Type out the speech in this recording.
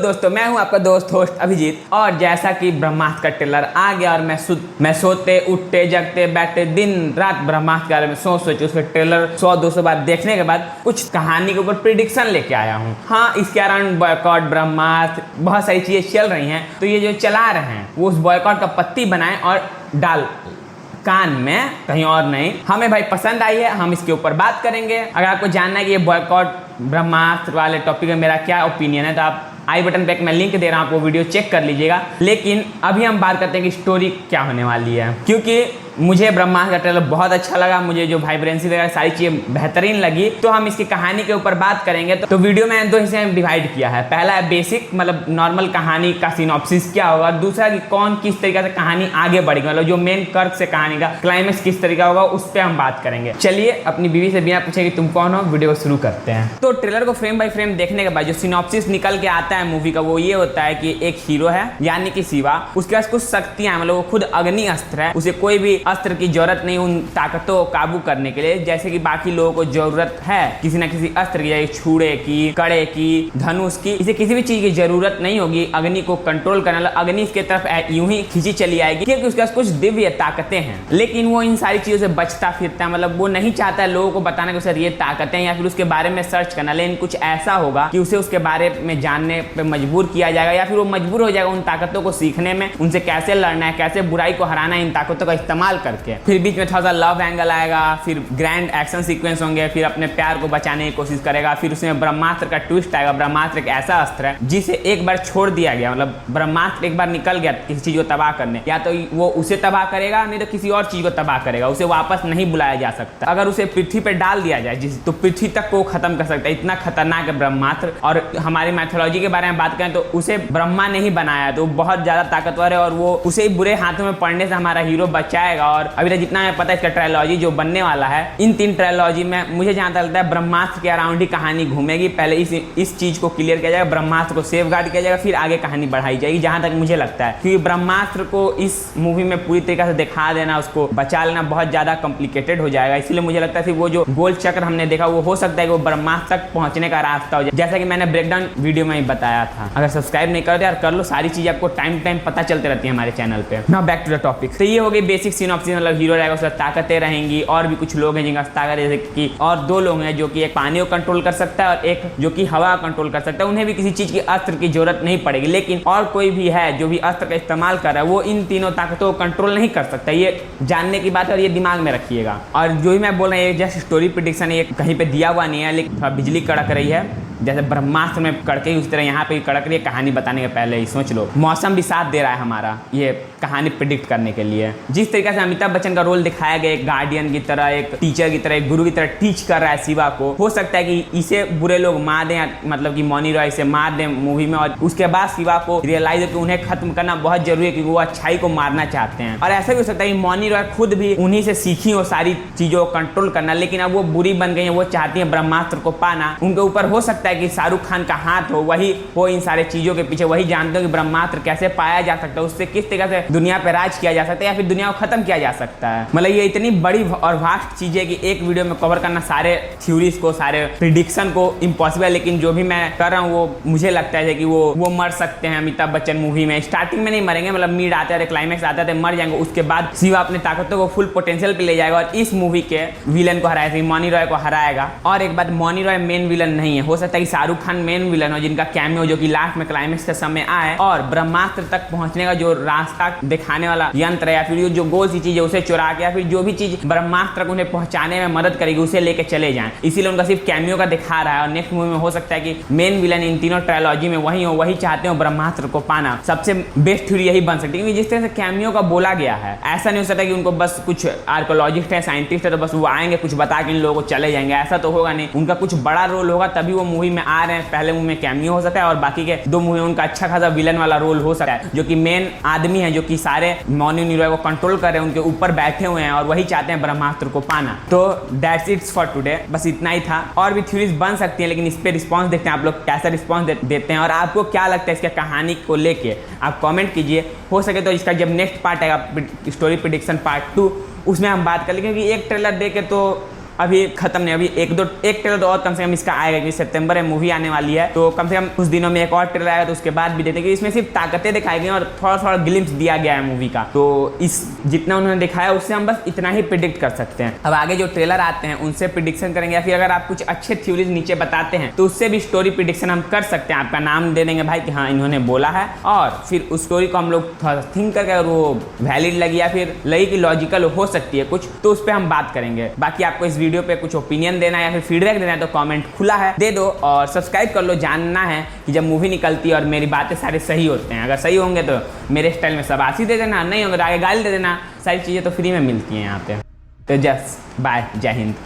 दोस्तों, मैं हूं आपका दोस्त होस्ट अभिजीत। और जैसा कि ब्रह्मास्त्र का ट्रेलर आ गया और मैं सोते उठते जगते बैठते दिन रात ब्रह्मास्त्र के बारे में सोच उसके ट्रेलर 100-200 बार देखने के बाद कुछ कहानी के ऊपर प्रिडिक्शन लेके आया हूं। हाँ, इसके अराउंड बॉयकॉट, ब्रह्मास्त्र, बहुत सारी चीजें चल रही हैं, तो ये जो चला रहे हैं वो उस बॉयकॉट का पत्ती बनाए और डाल कान में, कहीं और नहीं। हमें भाई पसंद आई है, हम इसके ऊपर बात करेंगे। अगर आपको जानना है कि ये बॉयकॉट ब्रह्मास्त्र वाले टॉपिक में मेरा क्या ओपिनियन है तो आप आई बटन पे मैं लिंक दे रहा हूँ, आप वो वीडियो चेक कर लीजिएगा। लेकिन अभी हम बात करते हैं कि स्टोरी क्या होने वाली है, क्योंकि मुझे ब्रह्मास्त्र का ट्रेलर बहुत अच्छा लगा। मुझे जो वाइब्रेंसी वगैरह सारी चीज़ें बेहतरीन लगी, तो हम इसकी कहानी के ऊपर बात करेंगे। तो वीडियो में 2 हिस्से में डिवाइड किया है। पहला है बेसिक, मतलब नॉर्मल कहानी का सिनॉप्सिस क्या होगा। दूसरा कि कौन किस तरीके से कहानी आगे बढ़ेगी, मतलब जो मेन कर्क से कहानी का क्लाइमेक्स किस तरीका होगा, उस पर हम बात करेंगे। चलिए अपनी बीवी से बिना पूछे कि तुम कौन हो, वीडियो को शुरू करते हैं। तो ट्रेलर को फ्रेम बाय फ्रेम देखने के बाद जो सिनॉप्सिस निकल के आता है मूवी का, वो ये होता है कि एक हीरो है यानी कि शिवा, उसके पास कुछ शक्तियां, मतलब वो खुद अग्नि अस्त्र है, उसे कोई भी अस्त्र की जरूरत नहीं उन ताकतों को काबू करने के लिए, जैसे कि बाकी लोगों को जरूरत है किसी ना किसी अस्त्र की, छुड़े की, कड़े की, धनुष की। इसे किसी भी चीज की जरूरत नहीं होगी अग्नि को कंट्रोल करने, अग्नि इसके तरफ यूं ही खींची चली आएगी, क्योंकि उसके पास कुछ दिव्य ताकतें हैं। लेकिन वो इन सारी चीजों से बचता फिरता है, मतलब वो नहीं चाहता है लोगों को बताना कि उसे ये ताकतें या फिर उसके बारे में सर्च करना। लेकिन कुछ ऐसा होगा कि उसे उसके बारे में जानने पर मजबूर किया जाएगा, या फिर वो मजबूर हो जाएगा उन ताकतों को सीखने में, उनसे कैसे लड़ना है, कैसे बुराई को हराना है इन ताकतों का इस्तेमाल करके। फिर बीच में थोड़ा सा लव एंगल आएगा, फिर ग्रैंड एक्शन सीक्वेंस होंगे, फिर अपने प्यार को बचाने की कोशिश करेगा। फिर उसमें ब्रह्मास्त्र का ट्विस्ट आएगा। ब्रह्मास्त्र एक ऐसा अस्त्र है जिसे एक बार छोड़ दिया गया, मतलब ब्रह्मास्त्र एक बार निकल गया किसी चीज को तबाह करने, या तो वो उसे तबाह करेगा, नहीं तो किसी और चीज को तबाह करेगा। उसे वापस नहीं बुलाया जा सकता। अगर उसे पृथ्वी पर डाल दिया जाए तो पृथ्वी तक को खत्म कर सकता है। इतना खतरनाक है ब्रह्मास्त्र। और हमारी मैथोलॉजी के बारे में बात करें तो उसे ब्रह्मा ने ही बनाया, तो बहुत ज्यादा ताकतवर है और वो उसे बुरे हाथों में पड़ने से हमारा हीरो बचाएगा। और अभी तक जितना हमें पता है इसका ट्रायलॉजी जो बनने वाला है, इन 3 ट्रायलॉजी में मुझे जहां तक लगता है ब्रह्मास्त्र के अराउंड ही कहानी घूमेगी। पहले इस चीज को क्लियर किया जाएगा, ब्रह्मास्त्र को सेफ गार्ड किया जाएगा, फिर आगे कहानी बढ़ाई जाएगी, जहां तक मुझे लगता है। क्योंकि ब्रह्मास्त्र को इस मूवी में पूरी तरीके से दिखा देना, उसको बचा लेना बहुत ज्यादा कॉम्प्लिकेटेड हो जाएगा। इसलिए मुझे लगता है वो जो गोल चक्र हमने देखा वो हो सकता है कि वो ब्रह्मास्त्र तक पहुंचने का रास्ता हो जाए, जैसा कि मैंने ब्रेकडाउन वीडियो में ही बताया था। अगर सब्सक्राइब नहीं करते यार कर लो, सारी चीजें आपको टाइम टू टाइम पता चलते रहती है हमारे चैनल पे। Now back to the topic. तो ये हो गई बेसिक सिनॉप्सिस, मतलब हीरो रहेगा, उसका ताकतें रहेंगी, और भी कुछ लोग हैं जिनका ताकत, जैसे कि और 2 लोग हैं जो कि एक पानी को कंट्रोल कर सकता है और एक जो कि हवा कंट्रोल कर सकता है। उन्हें भी किसी चीज की अस्त्र की जरूरत नहीं पड़ेगी। लेकिन और कोई भी है जो भी अस्त्र का इस्तेमाल कर रहा है, वो इन तीनों ताकतों को कंट्रोल नहीं कर सकता। ये जानने की बात है और ये दिमाग में रखिएगा। और जो भी मैं बोल रहा हूँ ये जस्ट स्टोरी प्रेडिक्शन है, ये कहीं पे दिया हुआ नहीं है। लेकिन थोड़ा बिजली कड़क रही है, जैसे ब्रह्मास्त्र में कड़के उस तरह यहाँ पे कड़क रही है। कहानी बताने के पहले ही सोच लो, मौसम भी साथ दे रहा है हमारा ये कहानी प्रिडिक्ट करने के लिए। जिस तरीके से अमिताभ बच्चन का रोल दिखाया गया, एक गार्डियन की तरह, एक टीचर की तरह, एक गुरु की तरह टीच कर रहा है शिवा को, हो सकता है कि इसे बुरे लोग मार दें, मतलब कि मौनी रॉय इसे मार दें मूवी में, और उसके बाद शिवा को रियलाइज हो कि उन्हें खत्म करना बहुत जरूरी है, क्योंकि वो अच्छाई को मारना चाहते हैं। और ऐसा भी हो सकता है कि मौनी रॉय खुद भी उन्हीं से सीखी हो सारी चीजों को कंट्रोल करना, लेकिन अब वो बुरी बन गई है, वो चाहती है ब्रह्मास्त्र को पाना। उनके ऊपर हो सकता है कि शाहरुख खान का हाथ हो, वही हो इन सारे चीजों के पीछे, वही जानते हो कि ब्रह्मास्त्र कैसे पाया जा सकता है, उससे किस तरीके से दुनिया पे राज किया जा सकता है, या फिर दुनिया को खत्म किया जा सकता है। मतलब ये इतनी बड़ी और वास्ट चीज है कि एक वीडियो में कवर करना सारे थ्योरीज को, सारे प्रिडिक्शन को इम्पॉसिबल है। लेकिन जो भी मैं कर रहा हूँ वो मुझे लगता है कि वो मर सकते हैं अमिताभ बच्चन मूवी में। स्टार्टिंग में नहीं मरेंगे, मतलब मीड आते थे, क्लाइमेक्स आते थे, मर जाएंगे। उसके बाद शिवा अपने ताकतों को फुल पोटेंशियल पे ले जाएगा और इस मूवी के विलन को हराएगा, मौनी रॉय को हराएगा। और एक बात, मौनी रॉय मेन विलन नहीं है, हो सकता है कि शाहरुख खान मेन विलन हो, जिनका कैमियो जो कि लास्ट में क्लाइमेक्स के समय आए, और ब्रह्मास्त्र तक पहुंचने का जो रास्ता दिखाने वाला यंत्र है, या फिर जो गोल सी चीज है उसे चुरा के, या फिर जो भी चीज ब्रह्मास्त्र को उन्हें पहुंचाने में मदद करेगी उसे लेके चले जाएं। इसीलिए उनका सिर्फ कैमियो का दिखा रहा है। और नेक्स्ट मूवी में हो सकता है कि मेन विलन इन तीनों ट्रायलॉजी में वही हो, वही चाहते हो ब्रह्मास्त्र को पाना। सबसे बेस्ट थ्योरी यही बन सकती है, क्योंकि जिस तरह से कैमियो का बोला गया है, ऐसा नहीं हो सकता कि उनको बस कुछ आर्कोलॉजिस्ट है, साइंटिस्ट है, तो बस वो आएंगे कुछ बता के इन लोगों को चले जाएंगे, ऐसा तो होगा नहीं। उनका कुछ बड़ा रोल होगा तभी वो मूवी में आ रहे हैं। पहले मूवी में कैमियो हो सकता है और बाकी के 2 मूवी में उनका अच्छा खासा विलन वाला रोल हो सकता है, जो कि मेन आदमी है, जो कि सारे मौनी रॉय को कंट्रोल कर रहे हैं, उनके ऊपर बैठे हुए हैं और वही चाहते हैं ब्रह्मास्त्र को पाना। तो दैट्स इट्स फॉर टुडे, बस इतना ही था। और भी थ्योरीज बन सकती हैं, लेकिन इस पे रिस्पांस देखते हैं आप लोग कैसा रिस्पांस देते हैं, और आपको क्या लगता है इसके कहानी को लेके आप कमेंट कीजिए। हो सके तो इसका जब नेक्स्ट पार्ट आएगा स्टोरी प्रेडिक्शन पार्ट 2, उसमें हम बात कर लेंगे, क्योंकि एक ट्रेलर देख के तो अभी खत्म नहीं, अभी एक ट्रेलर तो और कम से कम इसका आएगा, क्योंकि सितंबर में मूवी आने वाली है, तो कम से कम कुछ दिनों में एक और ट्रेलर आएगा, तो उसके बाद भी देते कि इसमें सिर्फ ताकतें दिखाई गई और थोड़ा थोड़ा ग्लिम्स दिया गया है मूवी का। तो इस जितना उन्होंने दिखाया उससे हम बस इतना ही प्रिडिक्ट कर सकते हैं। अब आगे जो ट्रेलर आते हैं उनसे प्रिडिक्शन करेंगे, या फिर अगर आप कुछ अच्छे थ्योरीज नीचे बताते हैं तो उससे भी स्टोरी प्रिडिक्शन हम कर सकते हैं। आपका नाम दे देंगे भाई कि हाँ इन्होंने बोला है, और फिर उस स्टोरी को हम लोग थोड़ा थिंक करके अगर वो वैलिड लगी या फिर लगी कि लॉजिकल हो सकती है कुछ, तो उस पर हम बात करेंगे। बाकी आपको इस वीडियो पे कुछ ओपिनियन देना है या फिर फीडबैक देना है तो कमेंट खुला है, दे दो, और सब्सक्राइब कर लो। जानना है कि जब मूवी निकलती है और मेरी बातें सारे सही होते हैं, अगर सही होंगे तो मेरे स्टाइल में शाबाशी दे देना, नहीं होंगे तो आगे गाली दे देना। सारी चीज़ें तो फ्री में मिलती हैं यहाँ पे। तो जस्ट बाय, जय हिंद।